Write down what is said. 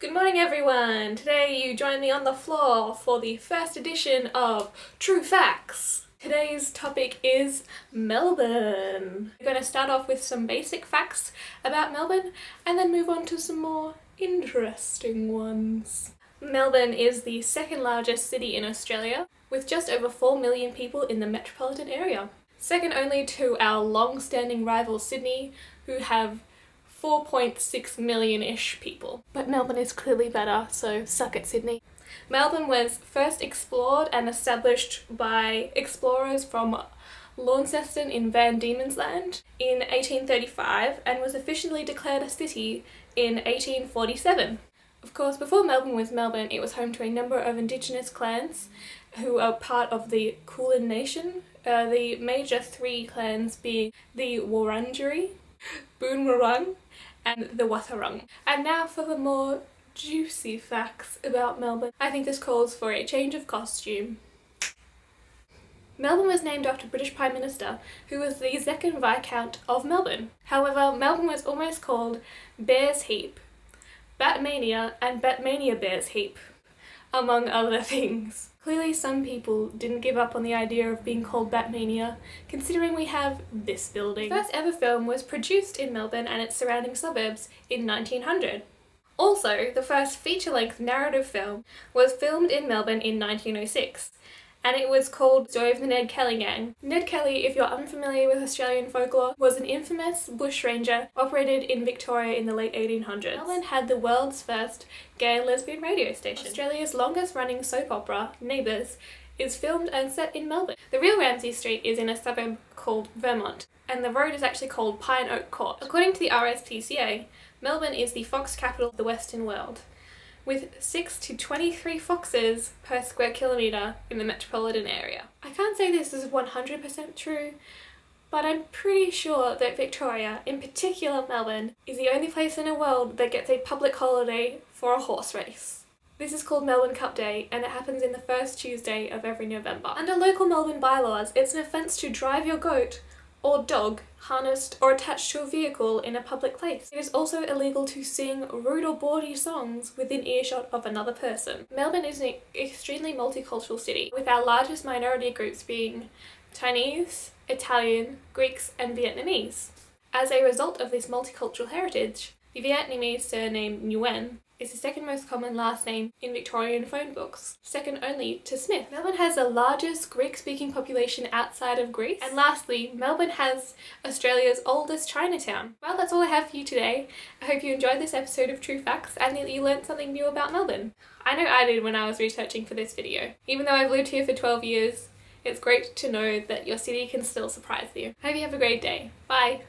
Good morning everyone! Today you join me on the floor for the first edition of True Facts. Today's topic is Melbourne. We're going to start off with some basic facts about Melbourne and then move on to some more interesting ones. Melbourne is the second largest city in Australia, with just over 4 million people in the metropolitan area. Second only to our long-standing rival Sydney, who have 4.6 million-ish people. But Melbourne is clearly better, so suck it, Sydney. Melbourne was first explored and established by explorers from Launceston in Van Diemen's Land in 1835 and was officially declared a city in 1847. Of course, before Melbourne was Melbourne, it was home to a number of Indigenous clans who are part of the Kulin Nation, the major three clans being the Wurundjeri, Boonwurrung, and the Wathaurong. And now for the more juicy facts about Melbourne. I think this calls for a change of costume. Melbourne was named after British Prime Minister, who was the second Viscount of Melbourne. However, Melbourne was almost called Bears Heap, Batmania, and Batmania Bears Heap, among other things. Clearly some people didn't give up on the idea of being called Batmania, considering we have this building. The first ever film was produced in Melbourne and its surrounding suburbs in 1900. Also, the first feature-length narrative film was filmed in Melbourne in 1906, and it was called Story of the Ned Kelly Gang. Ned Kelly, if you're unfamiliar with Australian folklore, was an infamous bushranger operated in Victoria in the late 1800s. Melbourne had the world's first gay and lesbian radio station. Australia's longest running soap opera, Neighbours, is filmed and set in Melbourne. The real Ramsay Street is in a suburb called Vermont, and the road is actually called Pine Oak Court. According to the RSPCA, Melbourne is the fox capital of the Western world, with 6 to 23 foxes per square kilometre in the metropolitan area. I can't say this is 100% true, but I'm pretty sure that Victoria, in particular Melbourne, is the only place in the world that gets a public holiday for a horse race. This is called Melbourne Cup Day, and it happens in the first Tuesday of every November. Under local Melbourne bylaws, it's an offence to drive your goat or dog harnessed or attached to a vehicle in a public place. It is also illegal to sing rude or bawdy songs within earshot of another person. Melbourne is an extremely multicultural city, with our largest minority groups being Chinese, Italian, Greeks, and Vietnamese. As a result of this multicultural heritage, the Vietnamese surname Nguyen is the second most common last name in Victorian phone books, second only to Smith. Melbourne has the largest Greek-speaking population outside of Greece. And lastly, Melbourne has Australia's oldest Chinatown. Well, that's all I have for you today. I hope you enjoyed this episode of True Facts and that you learned something new about Melbourne. I know I did when I was researching for this video. Even though I've lived here for 12 years, it's great to know that your city can still surprise you. Hope you have a great day. Bye!